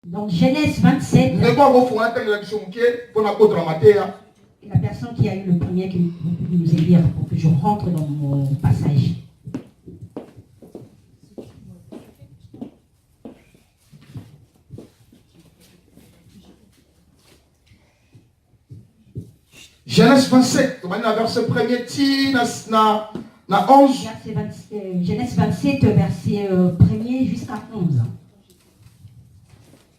Donc Genèse 27. La personne qui a eu le premier qui peut nous aider pour que je rentre dans mon passage. Genèse 27, verset 1er, na 11. Genèse 27, verset 1er jusqu'à 11.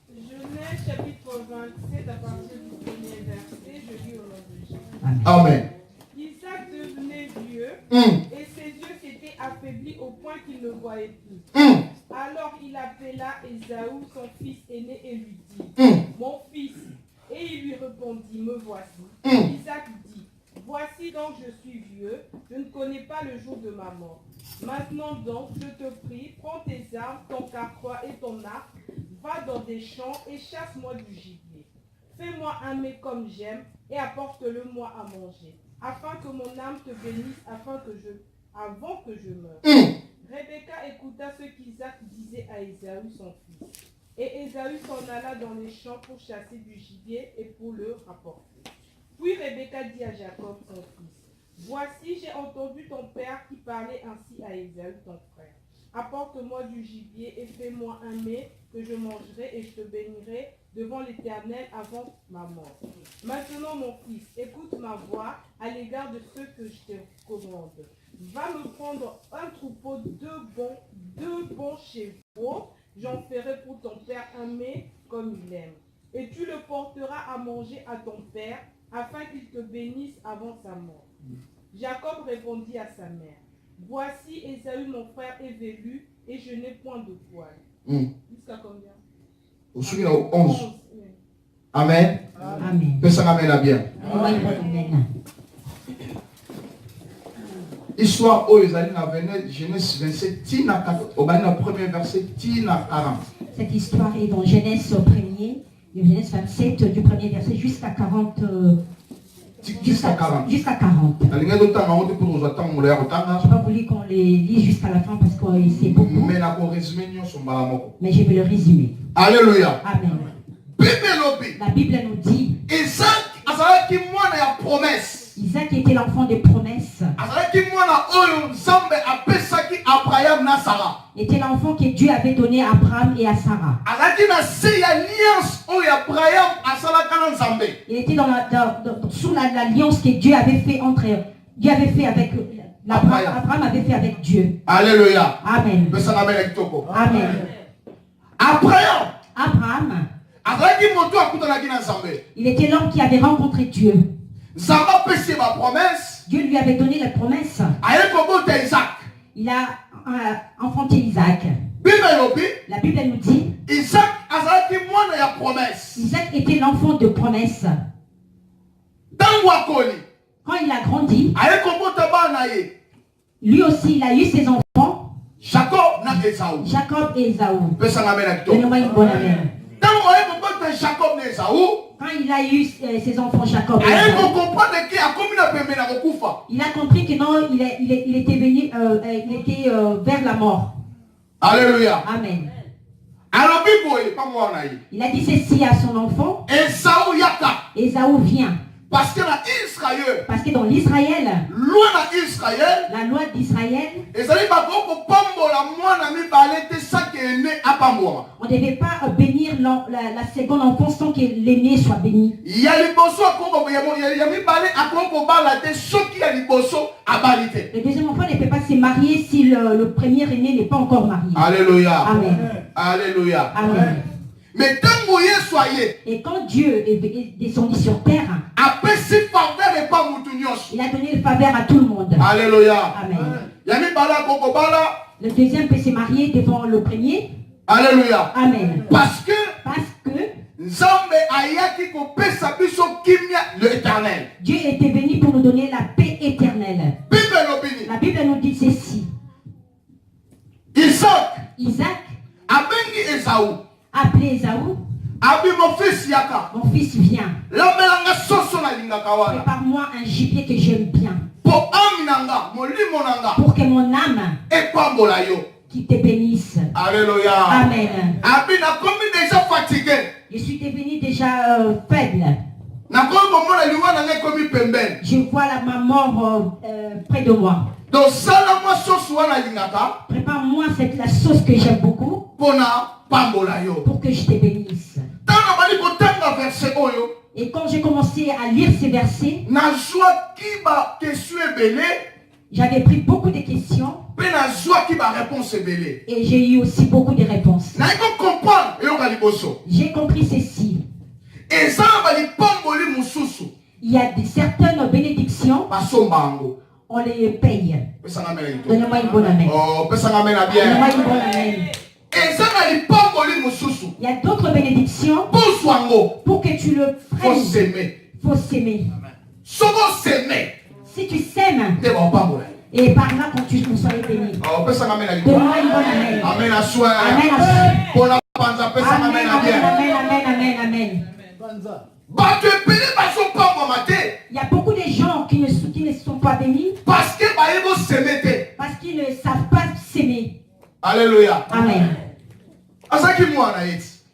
Genèse chapitre 27, à partir du premier verset, je lis au nom de Jésus. Amen. Isaac devenait vieux et ses yeux s'étaient affaiblis au point qu'il ne voyait plus. Alors il appela Ésaü, son fils aîné, et lui dit, mon fils. Et il lui répondit, me voici. Isaac dit, voici donc je suis vieux, je ne connais pas le jour de ma mort. Maintenant donc, je te prie, prends tes armes, ton carquois et ton arc, va dans des champs et chasse-moi du gibier. Fais-moi un mets comme j'aime et apporte-le-moi à manger, afin que mon âme te bénisse avant que je meure. Rebecca écouta ce qu'Isaac disait à Ésaü son fils. Et Ésaü s'en alla dans les champs pour chasser du gibier et pour le rapporter. Puis Rebecca dit à Jacob son fils, voici j'ai entendu ton père qui parlait ainsi à Ésaü ton frère. Apporte-moi du gibier et fais-moi un mets que je mangerai et je te bénirai devant l'Éternel avant ma mort. Maintenant mon fils, écoute ma voix à l'égard de ce que je te commande. Va me prendre un troupeau de deux bons chevaux. J'en ferai pour ton père un mets comme il aime. Et tu le porteras à manger à ton père, afin qu'il te bénisse avant sa mort. Jacob répondit à sa mère, voici Ésaü mon frère est velu, et je n'ai point de poil. Jusqu'à combien? Au sujet au 11. Amen. Amen. Que ça m'amène à bien. Amen. Histoire où ils allaient dans Genèse 27, Tina 40, au premier verset, Tina 40. Cette histoire est dans Genèse 1er, Genèse 27, du premier verset jusqu'à 40. Jusqu'à 40. Je n'ai pas voulu qu'on les lise jusqu'à la fin parce que c'est beaucoup. Mais je vais le résumer. Alléluia. Amen. La Bible nous dit Isaac était l'enfant des promesses. Était l'enfant que Dieu avait donné à Abraham et à Sarah. Il était sous l'alliance que Dieu avait fait avec Abraham avait fait avec Dieu. Alléluia. Amen. Amen. Abraham, il était l'homme qui avait rencontré Dieu. Dieu lui avait donné la promesse. Il a enfanté Isaac. La Bible nous dit Isaac était l'enfant de promesse. Quand il a grandi, lui aussi il a eu ses enfants, Jacob et Ésaü. Donnez-moi une bonne amen. Quand il a eu ses enfants Jacob et Ésaü, il a compris que non, il était venu, il était vers la mort. Alléluia. Amen. Il a dit ceci à son enfant. Ésaü vient. Parce que dans l'Israël, la loi d'Israël, on ne devait pas bénir la seconde enfant sans que l'aîné soit béni. Le deuxième enfant ne peut pas se marier si le premier aîné n'est pas encore marié. Alléluia. Amen. Alléluia. Amen. Mais et quand Dieu est descendu sur terre, il a donné le faveur à tout le monde. Alléluia. Amen. Le deuxième peut se marier devant le premier. Alléluia. Amen. Parce que Dieu était venu pour nous donner la paix éternelle. La Bible nous dit ceci. Isaac appelé Ésaü. Mon fils vient. Prépare-moi un gibier que j'aime bien. Pour que mon âme qui te bénisse. Alléluia. Amen. Abina comme déjà fatigué. Je suis devenu déjà faible. Je vois ma mort près de moi. Donc, prépare-moi la sauce que j'aime beaucoup pour que je te bénisse. Et quand j'ai commencé à lire ces versets, j'avais pris beaucoup de questions et j'ai eu aussi beaucoup de réponses. J'ai compris ceci. Il y a certaines bénédictions, on les paye. Donnez-moi une bonne amène. Donnez-moi une bonne amène. Il y a d'autres bénédictions pour que tu le prennes. Il faut s'aimer. Si tu s'aimes, et par là quand tu nous sois béni. Donne-moi une bonne amène. Amen à soi. Amen à soi. Amen, amen, amen. Il y a beaucoup de gens qui ne sont pas bénis parce qu'ils ne savent pas s'aimer. Alléluia. Amen.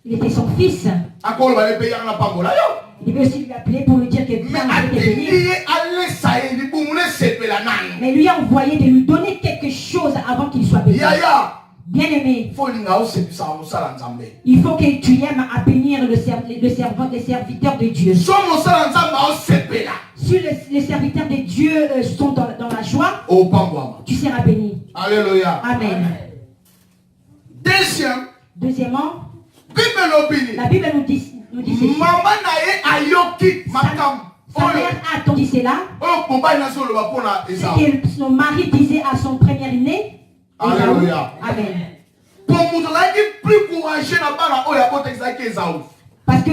Il était son fils. Il veut aussi lui appeler pour lui dire que bien était béni. Mais lui a envoyé de lui donner quelque chose avant qu'il soit béni. Bien aimé, il faut que tu aimes à bénir les serviteurs de Dieu. Si les serviteurs de Dieu sont dans la joie, tu seras béni. Alléluia. Amen. Deuxièmement, la Bible nous dit ceci. Sa mère a entendu cela. C'est que son mari disait à son premier-né. Alléluia. Amen. Parce que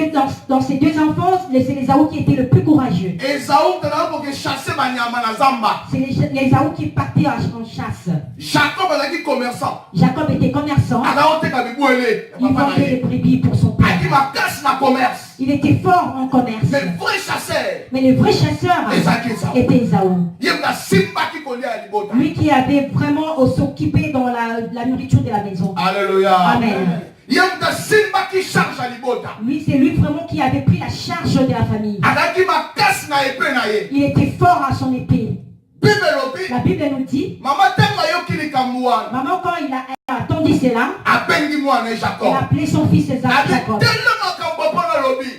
dans ces deux enfants, c'est Ésaü qui était le plus courageux. C'est Ésaü qui partait en chasse. Jacob était commerçant. Il vendait les brebis pour son père. Il était fort en commerce. Mais le vrai chasseur était Ésaü. Lui qui avait vraiment s'occupé dans la nourriture de la maison. Alléluia. Amen. Lui, c'est lui vraiment qui avait pris la charge de la famille. Il était fort à son épée. La Bible nous dit, maman quand il a entendu cela, il a appelé son fils Jacob.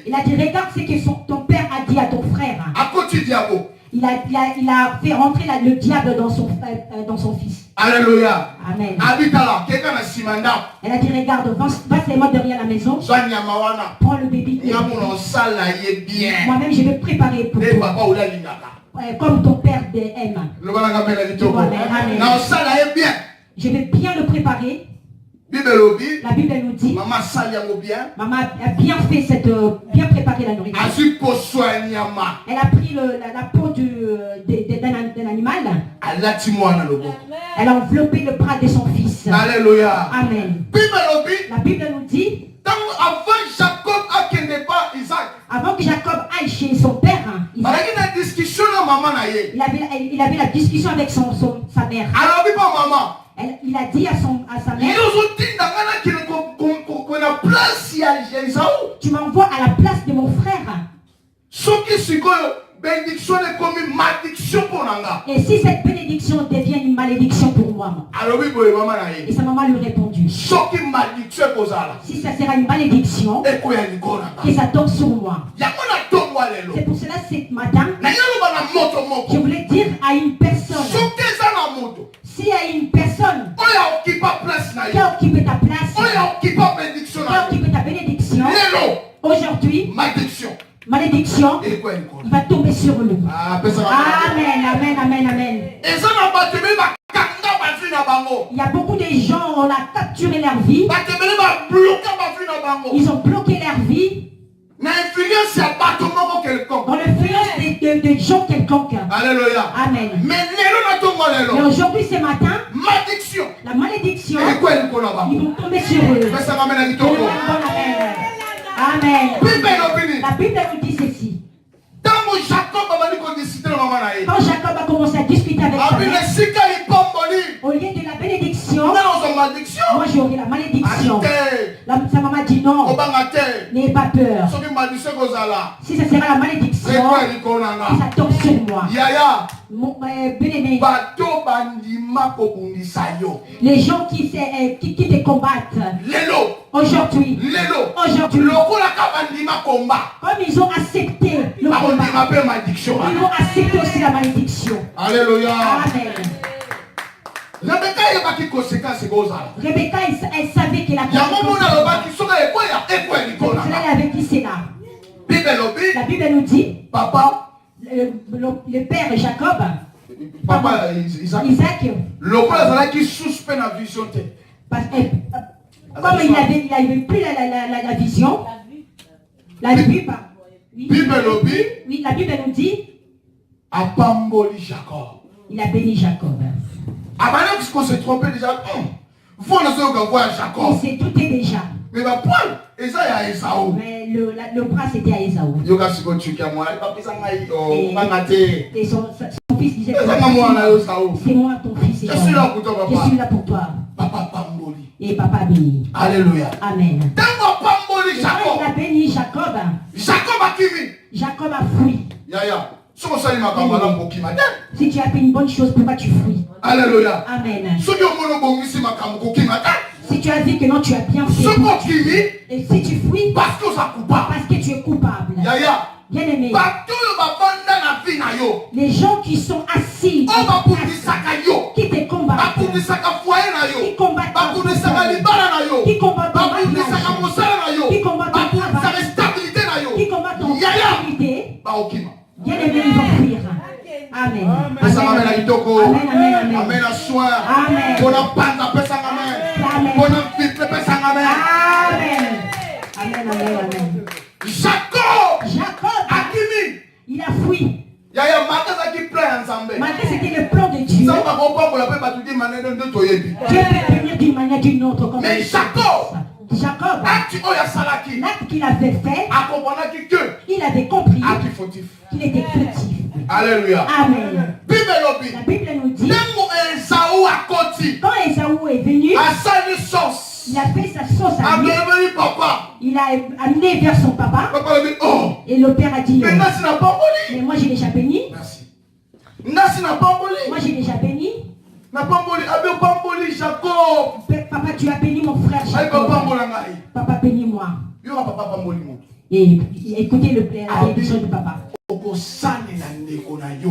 Il a dit, regarde ce que ton père a dit à ton frère. Il a fait rentrer le diable dans son fils. Alléluia. Amen. Elle a dit, regarde, va seulement derrière la maison. Prends le bébé. Moi-même, je vais préparer pour toi. Comme ton père aime. Amen. Je vais bien le préparer. La Bible nous dit, maman a bien fait bien préparé la nourriture. Elle a pris la peau d'un animal. Elle a enveloppé le bras de son fils. Alléluia. Amen. La Bible nous dit, avant que Jacob aille chez son père, Isaac, il avait la discussion avec sa mère. Il a dit à sa mère, tu m'envoies à la place de mon frère. Et si cette bénédiction devient une malédiction pour moi, et sa maman lui a répondu, si ça sera une malédiction, que ça tombe sur moi. C'est pour cela ce matin, je voulais dire à une personne, s'il y a une personne qui a occupé ta place, qui a occupé ta bénédiction, aujourd'hui, malédiction, il va tomber sur nous. Amen, amen, amen, amen. Il y a beaucoup de gens, on a capturé leur vie. Ils ont bloqué leur vie. Dans l'influence de gens quelconques. Alléluia. Amen. Mais aujourd'hui, ce matin, la malédiction, ils vont tomber sur eux. Amen. La Bible nous dit ceci. Quand Jacob a commencé à discuter avec sa mère, au lieu de la bénédiction, malédiction, moi j'aurai la malédiction. Sa maman dit non, n'ayez pas peur. Si ça sera la malédiction, ça tombe sur moi. Bien-aimé, les gens qui te combattent aujourd'hui, comme ils ont accepté le combat, ils vont accepter aussi la malédiction. Alléluia. Amen. Rebecca, elle savait qu'elle avait cela, elle avait dit c'est là. La Bible nous dit, papa, le père Jacob, papa Isaac, parce que comme il n'avait plus la vision, la Bible, oui, la Bible nous dit, il a béni Jacob. Avant qu'on s'est trompé déjà, il faut voir Jacob. Il s'est douté déjà. Mais ma poil, Esaü. Mais le bras c'était à Esaü. Et son fils disait, c'est moi ton fils. Je suis là pour toi, papa. Je suis là pour toi. Papa Pamboli. Et papa béni. Alléluia. Amen. Pamboli Jacob. Il a béni Jacob. Jacob a kimi. Jacob a fui. Yaya. Si tu as fait une bonne chose, pourquoi tu fuis? Alléluia. Amen. Si tu as dit que non, tu as bien fait. Et si tu fuis, parce que tu es coupable. Bien aimé. Les gens qui sont assis, qui te combattent, qui combattent ton mariage, qui combattent ton travail, qui combattent ton stabilité, bien aimé, ils vont fuir. Amen. Amen. Amen à soin. Amen. Qu'on en parle, amen. Qu'on en filtre, amen. Amen. Jacob. Akimi. Il a fui. Malgré c'était le plan de Dieu. Dieu peut venir d'une manière ou d'une autre. Mais Jacob, l'acte qu'il avait fait, il avait compris qu'il était fautif. Alléluia. Amen. La Bible nous dit, quand Esaü est venu, il a fait sa sauce à lui. Il a amené vers son papa. Et le père a dit, mais moi j'ai déjà béni. Moi j'ai déjà béni. Papa, tu as béni mon frère Jacob. Papa, bénis-moi. Et écoutez la bénédiction de papa.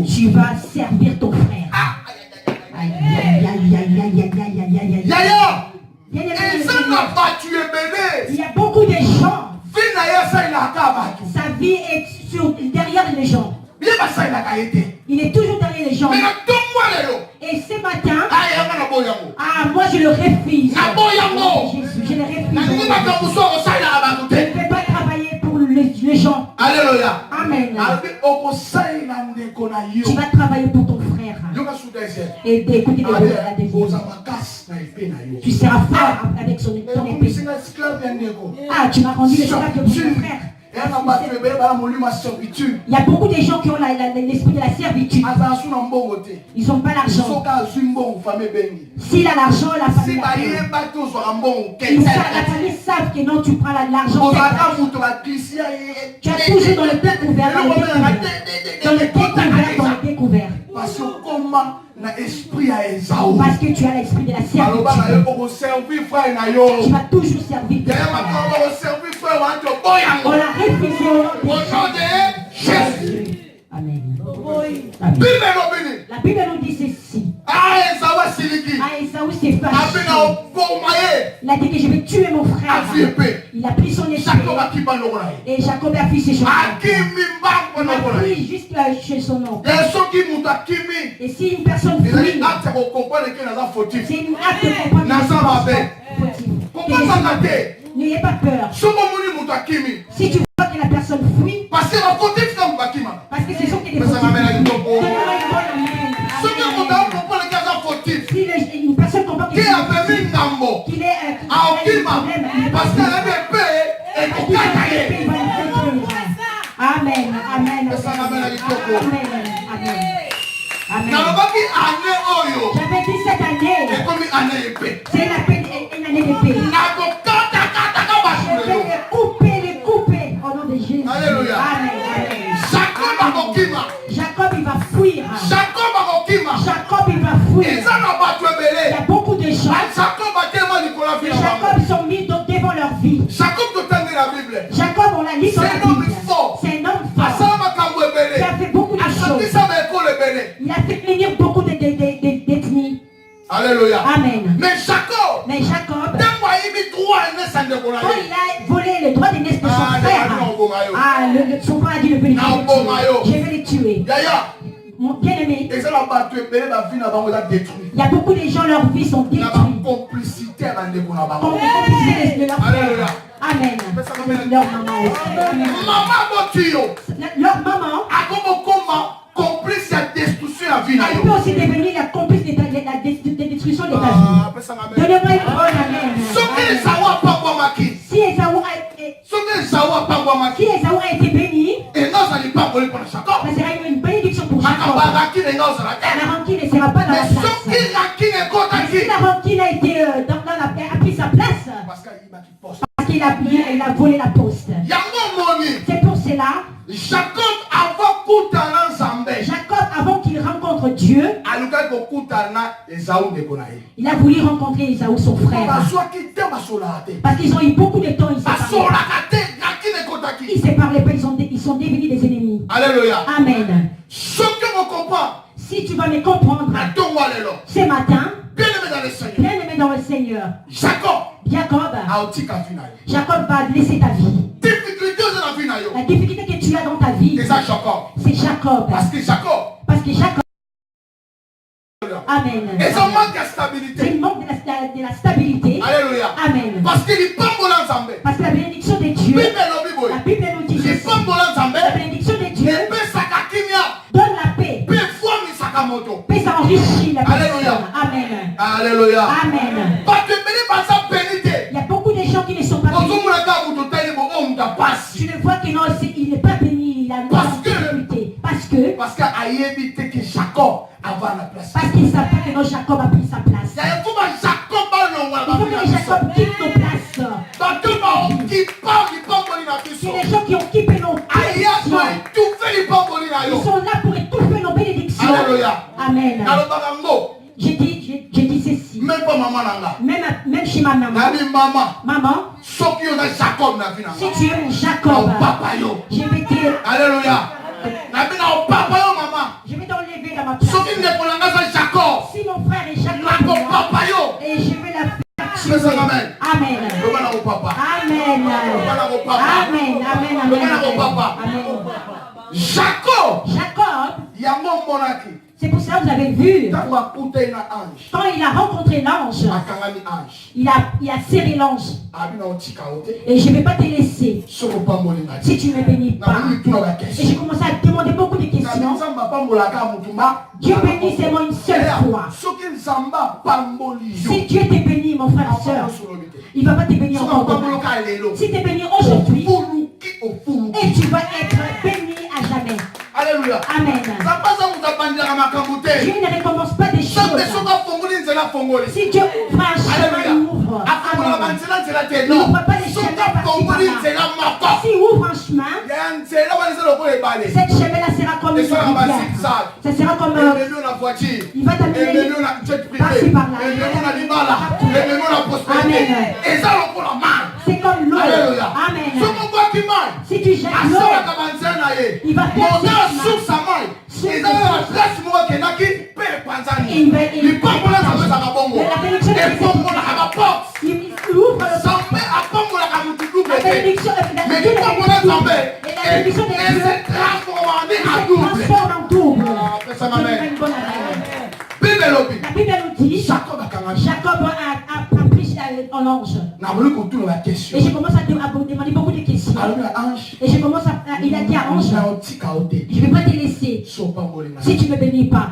Tu vas servir ton frère. Aïe. Il y a beaucoup de gens. Sa vie est derrière les gens. Il est toujours derrière les gens. Et ce matin, moi je le refuse. Je le refuse. Je ne vais pas travailler pour les gens. Alléluia. Amen. Tu vas travailler pour ton frère. Et d'écouter la décision. Tu seras fort avec ton épée. Ah, tu m'as rendu l'esclave de mon frère. Il y a beaucoup de gens qui ont l'esprit de la servitude. Ils n'ont pas l'argent. S'il a l'argent, la famille la famille savent que non, tu prends l'argent. Tu as toujours dans le découvert. Dans le découvert. Parce que tu as l'esprit de la servitude. Tu vas toujours servir. On l'a refusé au nom de Jésus. Amen. La Bible nous dit ceci. Esaü s'est fâché. Il a dit que je vais tuer mon frère. Il a pris son épée. Et Jacob a pris ses choses. Il a pris juste chez son oncle. Et si une personne fuit, c'est une acte de comprendre fautif. N'ayez pas peur. Si tu vois que la personne fuit, parce que c'est sûr qu'il est fautif. Si une personne comprend qu'il est Amen. J'avais dit cette année, C'est une année d'épée. Je vais les couper au nom de Jésus. Alléluia. Amen. Jacob il va fuir. Jacob il va fuir. Il y a beaucoup de gens. Jacob sont mis devant leur vie. Jacob, on l'a lu dans la Bible. C'est un homme fort. Il a fait beaucoup de choses. Il a fait venir beaucoup d'ethnies. Alléluia. Amen. Mais Jacob, quand il a volé le droit de naissance de son frère, son frère a dit je vais les tuer. Mon bien-aimé, il y a beaucoup de gens, leur vie sont détruites. Complicité de leur frère. Amen. Leur maman aussi. Leur maman complice la destruction de la vie. Elle peut aussi devenir la complice de la destruction de ta vie. Donnez-moi une parole. Amen. Si Esaü a été béni, ça sera une bénédiction pour Jacob. La rancune ne sera pas dans la place. Si la rancune a été a pris sa place, parce qu'il a volé la poste. C'est pour cela, Jacob, avant qu'il rencontre Dieu, il a voulu rencontrer Esaü, son frère. Parce qu'ils ont eu beaucoup de temps, ils ne se parlaient pas, ils sont devenus des ennemis. Alléluia. Amen. Si tu vas me comprendre, ce matin, bien aimé dans le Seigneur, Jacob va laisser ta vie. La difficulté que tu as dans ta vie, c'est Jacob. Parce que Jacob, amen. C'est le manque de la stabilité. Alléluia. Amen. Parce que la bénédiction de Dieu, la Bible nous dit, la bénédiction de Dieu donne la paix. Paix, ça enrichit la personne. Amen. Alléluia. Amen. Il y a beaucoup de gens qui ne sont pas bénis. Tu le vois que non, il n'est pas béni. Il a une difficulté. Parce que qu'il savait que non, Jacob a pris sa place. Il faut que Jacob quitte nos places. C'est les gens qui ont occupé nos bénédictions. Ils sont là pour étouffer nos bénédictions. Alléluia. Amen. J'ai dit ceci. Même chez ma maman. Maman, si tu es mon Jacob, je vais te... Alléluia. Je vais t'enlever dans ma place. Si mon frère est Jacob, et je vais la faire tuer. Amen. Amen. Amen. Amen. Jacob, c'est pour ça que vous avez vu, quand il a rencontré l'ange, il a serré l'ange. Et je ne vais pas te laisser si tu ne me bénis pas. Et j'ai commencé à demander beaucoup de questions. Dieu bénit seulement une seule fois. Si Dieu t'est béni, mon frère et soeur, il ne va pas te bénir encore. Si tu es béni aujourd'hui, et tu vas être béni à jamais. Alléluia. Amen. Dieu ne récompense pas des choses. Si Dieu ouvre un chemin, il ouvre. Amen. Il n'ouvre pas les chemins par-ci. S'il ouvre un chemin, cette chemin-là sera comme une rivière. Ça sera comme il va t'amener par-ci par-là. Amen. C'est comme l'eau. Amen. Si tu jettes l'eau, il va faire La Bible nous dit, Jacob a pris en ange. Et je commence à demander beaucoup de questions. Et je commence il a dit à ange, je ne vais pas te laisser si tu ne me bénis pas.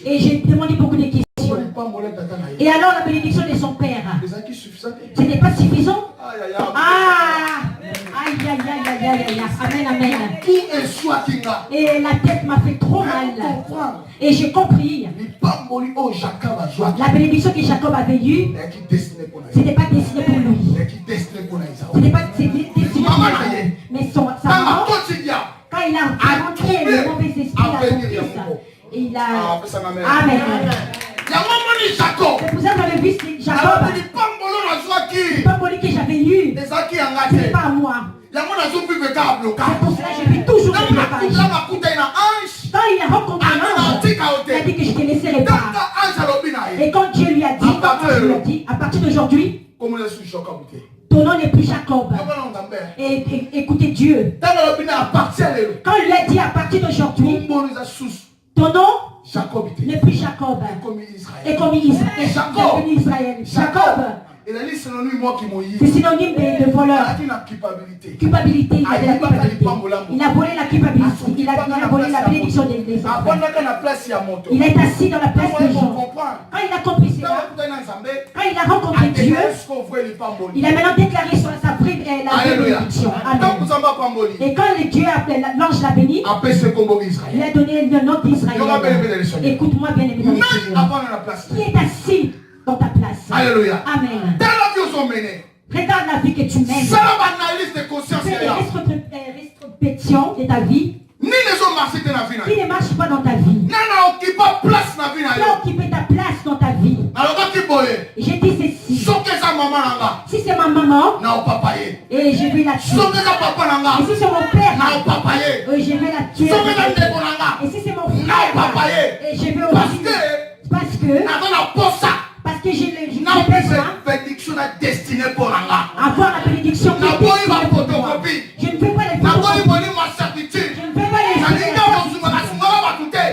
Et j'ai demandé beaucoup de questions. Et alors la bénédiction de son père, ce n'est pas suffisant. Aïe, aïe, aïe, aïe. Amen, amen. Tout Et la tête m'a fait trop mal. Et j'ai compris. La bénédiction que Jacob avait eue, ce n'était pas destiné pour lui. Ce n'était pas destiné pour lui. Mais sa maman, quand il a rentré le mauvais esprit à son fils, il a... Amen. C'est pour ça que j'avais vu Jacob. Le pamboli que j'avais eu, ce n'est pas à moi. C'est pour cela que je vis toujours le blocage. Quand il a rencontré l'ange, il a dit que je te laisserai pas. Et quand Dieu lui a dit, à partir d'aujourd'hui, ton nom n'est plus Jacob. Et écoutez Dieu. Quand il lui a dit à partir d'aujourd'hui, ton nom n'est plus Jacob. Et comme Israël. Jacob. C'est synonyme de voleur. Culpabilité. Il avait la culpabilité. Il a volé la culpabilité. Il a volé la bénédiction des enfants. Il est assis dans la place des gens. Quand il a compris cela, quand il a rencontré Dieu, il a maintenant déclaré sur sa la bénédiction. Amen. Et quand l'ange l'a béni, il a donné le nom d'Israël. Écoute-moi bien aimé dans le Seigneur. Qui est assis dans ta place. Alléluia. Amen. Regarde la vie que tu mènes. Fais des rétrospection de ta vie. Qui ne marche pas dans ta vie. Qui a occupé ta place dans ta vie. J'ai dit ceci. Si c'est ma maman, et je vais la tuer. Et si c'est mon père, je vais la tuer. Et si c'est mon frère, et je vais aussi. Parce que j'ai besoin avoir la bénédiction qui est destinée pour moi. Je ne veux pas les faire. Je ne veux pas les faire.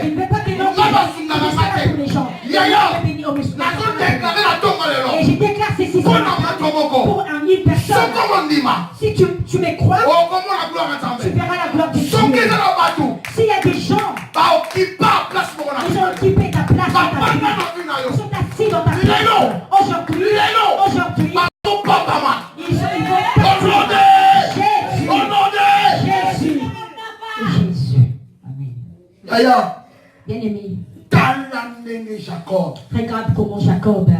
Je ne veux pas que l'on pour les gens. Et je déclare ceci pour une personne. Si tu me crois, tu verras la gloire de Dieu. S'il y a des gens, ils ont occupé ta place dans ta vie. Ils sont assis dans ta place. Aujourd'hui, ils vont partir. Jésus. Amen. Bien-aimé. Regarde comment Jacob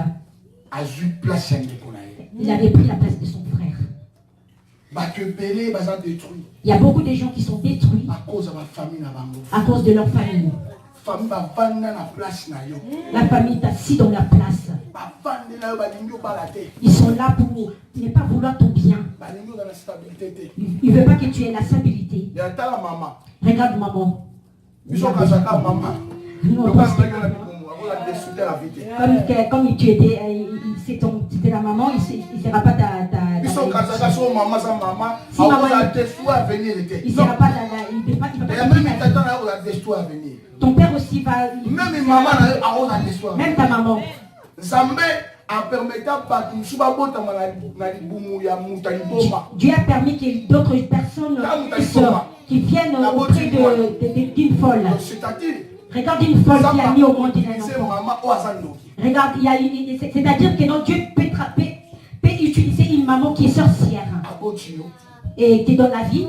il avait pris la place de son frère. Il y a beaucoup de gens qui sont détruits à cause de leur famille. La famille est assise dans la place. Ils sont là pour ne pas vouloir ton bien. Il ne veut pas que tu aies la stabilité. Regarde maman. Comme tu étais, c'était la maman, il ne sera pas ta il ne sera pas ton père aussi va. Même ta maman. Dieu a permis que d'autres personnes qui viennent auprès d'une folle. Regarde une folle qui a mis au monde un enfant. Regarde, c'est-à-dire que non, Dieu peut utiliser une maman qui est sorcière et te donne la vie.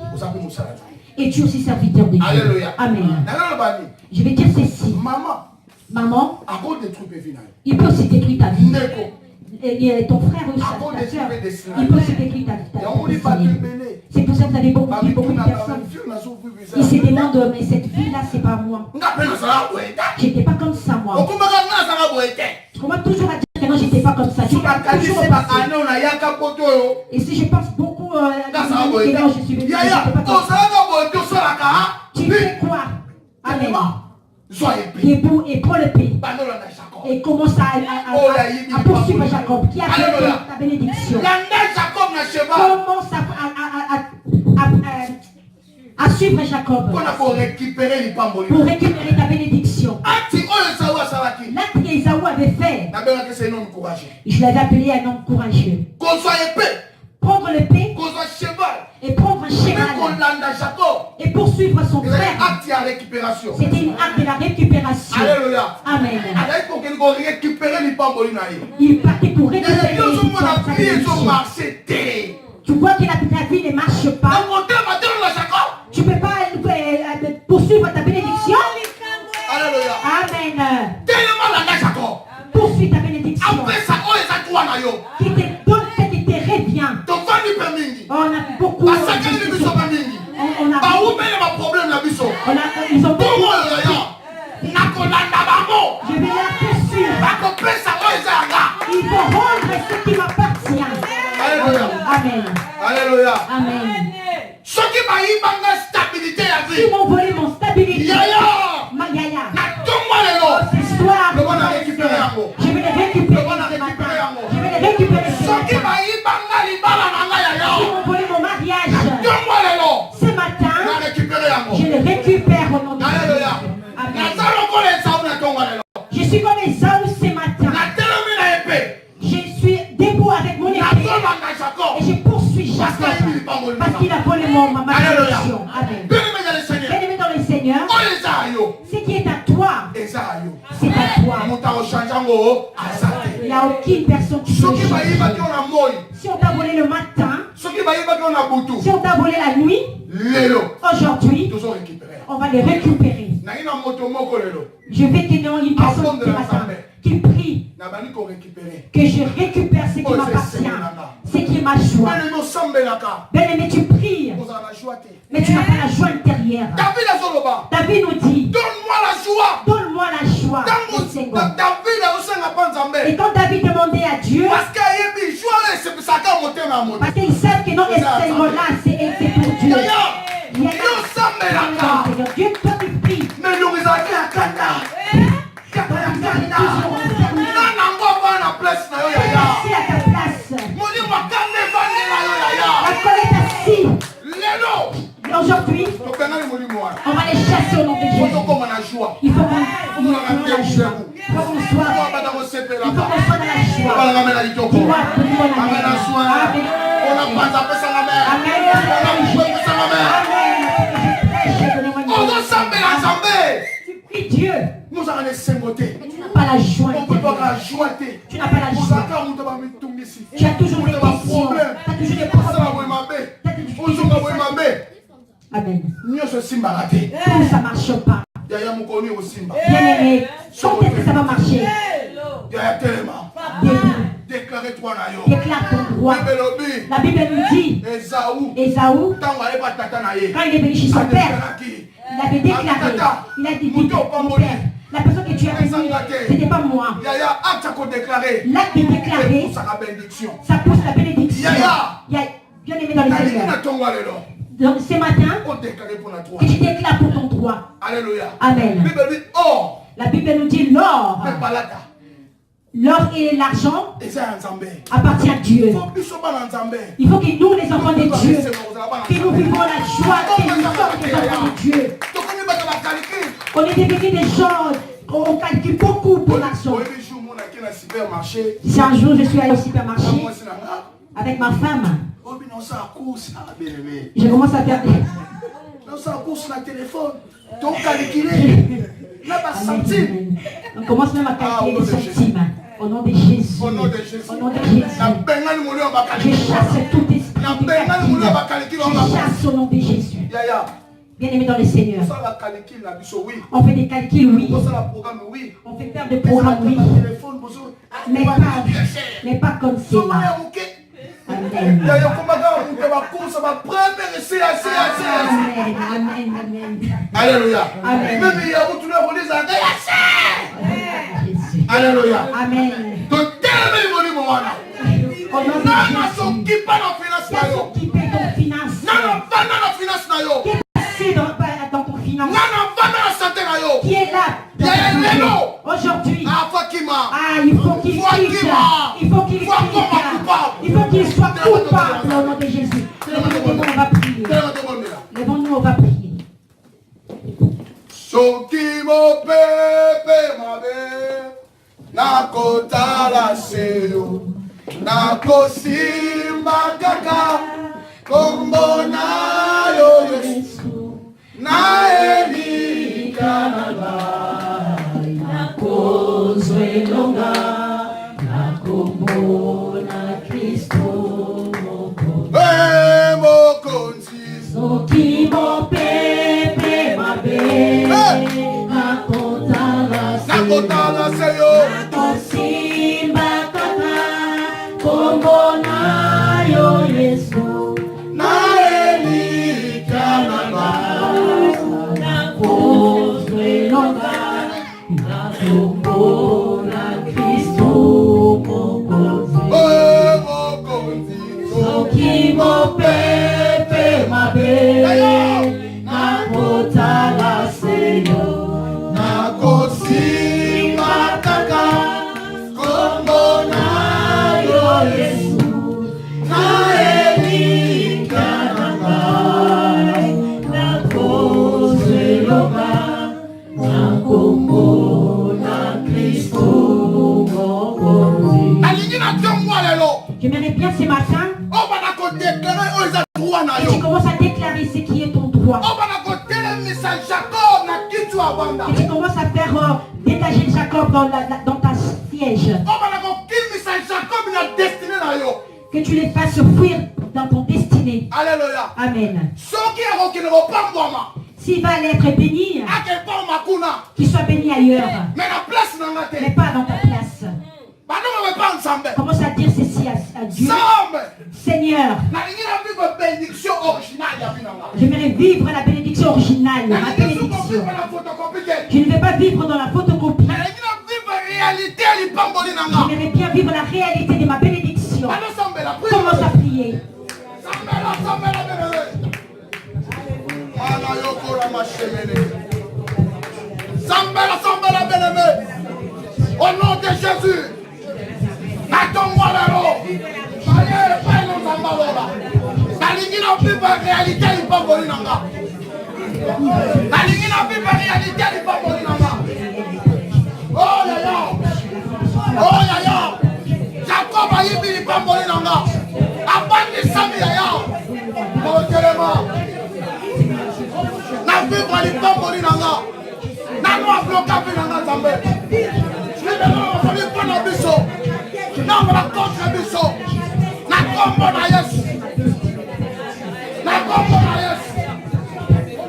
Et tu es aussi serviteur de Dieu. Alléluia. Amen. Je vais dire ceci. Maman, il peut aussi détruire ta vie. Et ton frère ou ta soeur, il peut aussi détruire ta vie. C'est pour ça que vous avez beaucoup de personnes. Ils se demandent, mais cette vie-là, c'est pas moi. J'étais pas comme ça, moi. On va toujours à dire que non, j'étais pas comme ça. Et si je pense beaucoup que non, je suis venu, j'étais pas comme ça. Tu fais quoi? Amen. Debout et prends le pays. Et commence à poursuivre Jacob qui a fait ta bénédiction. Commence à suivre Jacob pour récupérer ta bénédiction. L'acte qu'Ésaü avait fait, je l'avais appelé un homme courageux. Prendre l'épée et prendre un cheval et poursuivre son frère. C'était une acte de la récupération. Alléluia. Amen. Il partait pour récupérer sa bénédiction. Tu vois que ta vie ne marche pas. Alléluia. Amen. Ce qui m'a eu ma stabilité à vie. Ils m'ont volé mon stabilité. Yaya. Ma yaya. Cette histoire. Je vais les récupérer. Je vais les récupérer ce matin. Je vais les récupérer ce matin. Ce qui m'a eu Ils m'ont volé mon mariage. Ce matin, je le récupère au nom de Jésus. Alléluia. Amen. Je suis comme Esaü ce matin. Je suis debout avec mon épée. Et je poursuis Jacob. Parce qu'il a volé ma malédiction. Amen. Bien-aimé dans le Seigneur, ce qui est à toi, c'est à toi. Il n'y a aucune personne qui peut changer. Si on t'a volé le matin, si on t'a volé la nuit, aujourd'hui, on va les récupérer. Je vais te donner une personne ce matin qui prie que je récupère ce qui m'appartient, ce qui est ma joie. Bien-aimé, tu pries, mais tu n'as pas la joie intérieure. David nous dit, donne-moi la joie. Donne-moi la joie. Et quand David demandait à Dieu, parce qu'ils savent que non, là c'est pour Dieu. Dieu, toi tu pries. Aujourd'hui, on va les chasser au nom de Jésus. Il faut qu'on soit dans la joie. Il faut qu'on soit dans la joie. Dis-moi, tu pries Dieu. Mais tu n'as pas la joie. Tu n'as pas la joie. Tu as toujours des questions. Tu as toujours des problèmes. Amen. Tout ça ne marche pas. Bien-aimé, quand est-ce que ça va marcher? Déclare ton droit. La Bible nous dit, Esaü, quand il est venu chez son père, il avait déclaré, il a dit, mon père, la personne que tu as venue, ce n'était pas moi. L'acte de déclarer, ça pousse la bénédiction. Bien aimé dans le Seigneur. Donc ce matin, que tu déclares pour ton droit. Alléluia. Amen. La Bible nous dit l'or. L'or et l'argent appartient à Dieu. Il faut que nous, les enfants de Dieu, que nous vivons la joie, que nous sommes les enfants de Dieu. On est devenus des gens, on calcule beaucoup pour l'argent. Si un jour je suis allé au supermarché avec ma femme, je commence à faire on commence même à calculer les centimes. Au nom de Jésus. Au nom de Jésus. Je chasse tout esprit de calcul. Je chasse au nom de Jésus. Bien-aimé dans le Seigneur. On fait des calculs, oui. On fait faire des programmes, oui. Mais pas comme cela. Amen. Alléluia. Alléluia. Amen. Dans ton finance. Qui est là aujourd'hui. Il faut qu'il quitte. Il faut qu'il quitte. Il faut qu'il soit coupable au nom de Jésus. Levons-nous, on va prier. Levons-nous, on va prier. Sokimo pepe mabe nakotala seyo nakosimba kaka kombona yo Yesu na elika nakozwe longa nakombona Kristo mokonzi sokimo pepe mabe nakotala seyo nakosimba kaka kombona yo Yesu na elika nakozwe longa nakombona Kristo mokonzi sokimo pepe bien ce matin, et tu commences à déclarer ce qui est ton droit. Et tu commences à faire détacher Jacob dans ta siège. Que tu les fasses fuir dans ton destinée. Alléluia. Amen. S'il va aller être béni, qu'il soit béni ailleurs, mais pas dans ta place. Commence à dire ceci à Dieu. Seigneur, j'aimerais vivre la bénédiction originale, ma bénédiction. Je ne vais pas vivre dans la photocopie. J'aimerais bien vivre la réalité de ma bénédiction. Commence à prier. Au nom de Jésus, attends-moi là-haut. Réalité, il peut voler nanga. Oh ya ya. Oh ya ya. Jacob a eu il peut voler nanga. Abandonne Sami ya ya. Oh telema. Na vivre il peut voler nanga. Na no bloquer nanga Zambé. Je vais aller prendre biso. Na on va contre biso. Na combo na Yesu. Na combo na Yesu.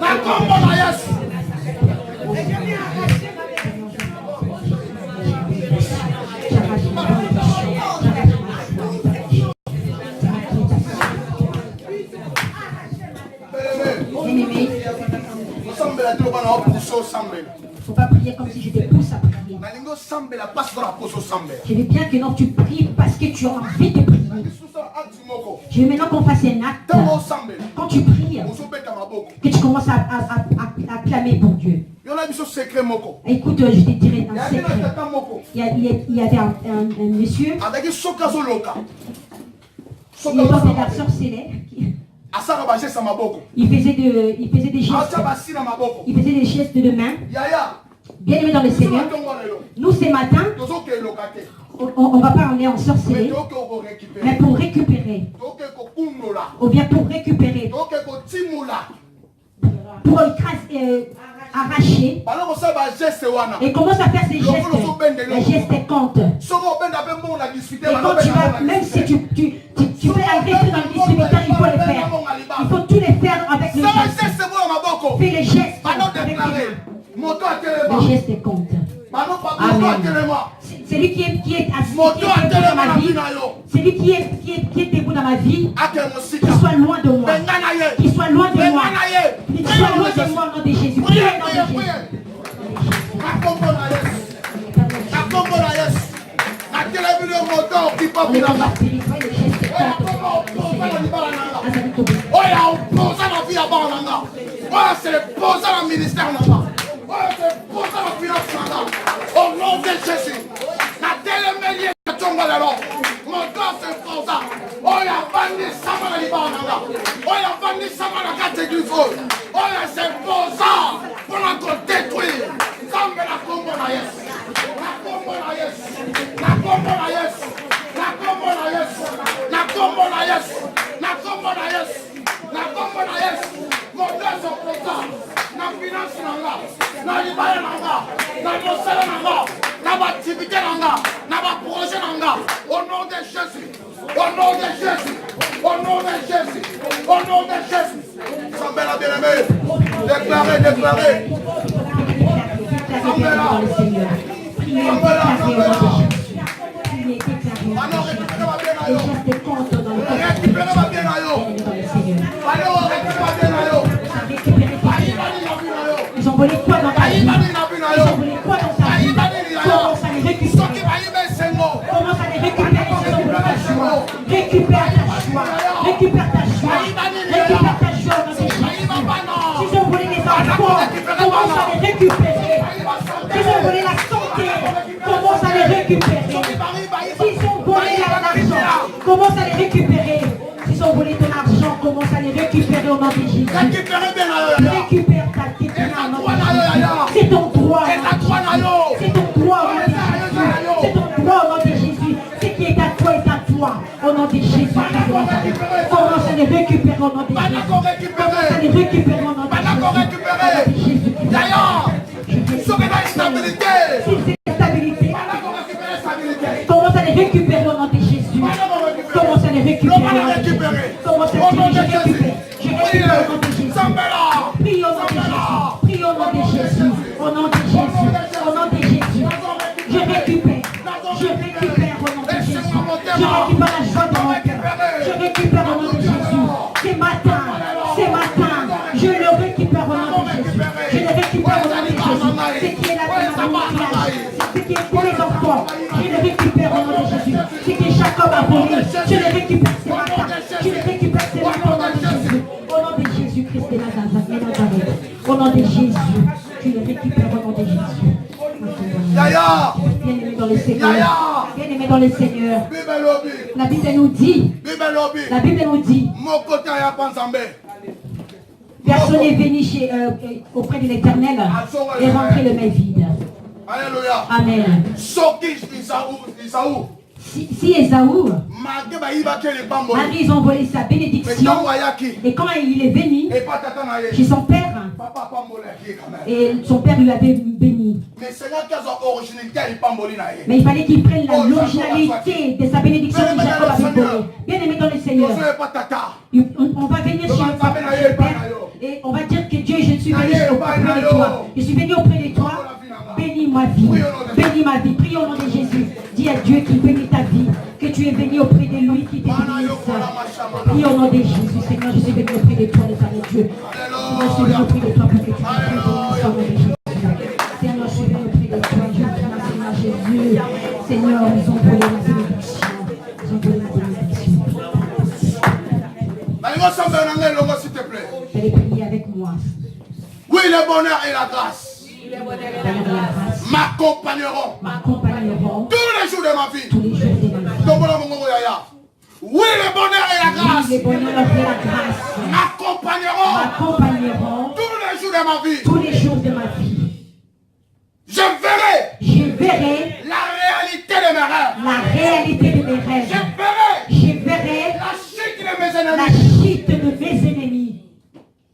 Na combo na Yesu. Faut pas prier comme si je te pousse à prier. Je veux bien que non, tu pries parce que tu as envie de prier. Je veux maintenant qu'on fasse un acte. Quand tu pries, que tu commences à clamer pour Dieu. Écoute, je te dirai un secret. Il y avait un monsieur. Il était un sorceleur. Il faisait des gestes. Il faisait des gestes de main. Bien aimé dans le Seigneur. Nous, ce matin, on ne va pas aller en sorcellerie, mais pour récupérer. Ou bien pour récupérer. Pour arracher. Et commence à faire ces gestes. Les gestes comptent. Et quand tu vas, même si tu fais arrêter dans le distributeur, il faut les faire. Il faut tous les faire avec le geste. Fais les gestes avec les mains. Le geste compte. Amen. Celui qui est assis, qui est debout dans ma vie, celui qui est debout dans ma vie, qu'il soit loin de moi. Qu'il soit loin de moi. Qu'il soit loin de moi au nom de Jésus. Priez au nom de Jésus. Au nom de Jésus, la télémélie de ton galère, mon corps se posa. Oh la bande sama la libana. Oh la bande sama la catégorie. Oh la se posa pour la détruire. Zambe la combo na yes. La combo na yes. La combo na yes. La combo na yes. La combo na yes. La combo na yes. La combo na yes. Mon corps se posa. Na finance nanga. Na libana nanga. Na mosala nanga. Na activité nanga. Na projet nanga. Au nom de Jésus. Au nom de Jésus. Au nom de Jésus. Au nom de Jésus. Sambela la bien-aimé. Déclarez, déclarez. Sambela. Sambela, Sambela. Alors récupérez ma bien à yo. Récupérez ma bien à yo. Alors récupérez ma bien à yo. Ils ont volé quoi dans ta vie? Ils ont volé quoi dans ta vie? Commence à les récupérer. Commence à les récupérer. Récupère ta joie. Récupère ta joie. Récupère ta joie dans tes Jésus. S'ils ont volé les enfants, commence à les récupérer. S'ils ont volé la santé, commence à les récupérer. S'ils ont volé l'argent, commence à les récupérer. S'ils ont volé ton argent, commence à les récupérer au nom de Jésus. Récupère ta titre au nom de Jésus. C'est ton droit. C'est ton droit au nom de Jésus. C'est ton droit au nom de Jésus. Ce qui est à toi est à toi. Au nom de Jésus. Commence à les récupérer au nom de Jésus. Commence à les récupérer au nom de Jésus. D'ailleurs, ce qui est stabilité. Commence à les récupérer au nom de Jésus. Commence à les récupérer. Commence à les récupérer. Je récupère au nom de Jésus. Prie au nom de Jésus. Prie au nom de Jésus. Au nom de Jésus. Au nom de Jésus. Je récupère. Je récupère au nom de Jésus. Je récupère la joie de mon cœur. Je récupère au nom de Jésus. C'est matin. Je le récupère au nom de Jésus. Je le récupère au nom de Jésus. Ce qui est là dans mon village. Ce qui est pour les enfants. Je le récupère au nom de Jésus. Ce que Jacob a volé. Je le récupère ce matin. Je le récupère ce matin au nom de Jésus. Au nom de Jésus-Christ de Nazareth. Au nom de Jésus. Je le récupère au nom de Jésus. Bien-aimé dans le Seigneur. Bien-aimé dans le Seigneur. La Bible nous dit. Personne n'est venu auprès de l'Éternel et rentré le main vide. Alléluia. Amen. Si Esaü, malgré ils ont volé sa bénédiction, et quand il est venu chez son père, et son père lui avait béni. Mais il fallait qu'il prenne l'originalité de sa bénédiction que Jacob avait volée. Bien aimé dans le Seigneur, on va venir chez le père et on va dire que Dieu, je suis venu auprès de toi. Je suis venu auprès de toi. Bénis ma vie. Bénis ma vie. Prie au nom de Jésus. Dis à Dieu qu'il bénit ta vie. Que tu es venu auprès de lui qui te bénisse. Prie au nom de Jésus. Seigneur, je suis venu auprès de toi, l'éternel Dieu. Seigneur, je suis venu auprès de toi pour que tu me bénisses au nom de Jésus. Seigneur, je suis venu auprès de toi. Je prie dans Seigneur Jésus. Seigneur, ils ont volé ma bénédiction. Ils ont volé ma bénédiction. S'il te plaît. Allez prier avec moi. Oui, le bonheur et la grâce m'accompagneront tous les jours de ma vie. Oui, le bonheur et la grâce m'accompagneront tous les jours de ma vie. Je verrai la réalité de mes rêves. Je verrai la chute de mes ennemis.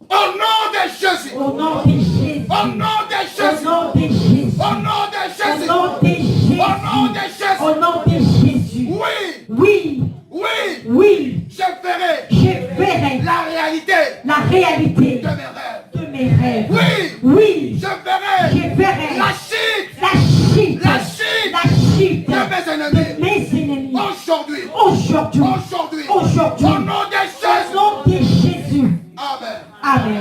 Au nom de Jésus. Au nom de Jésus. Au nom de Jésus. Au nom de Jésus. Au nom de Jésus. Au nom de Jésus. Au nom de Jésus. Au nom de Jésus. Oui. Je verrai la réalité de mes rêves. Oui. Je verrai la chute de mes ennemis. Aujourd'hui. Au nom de Jésus. Amen.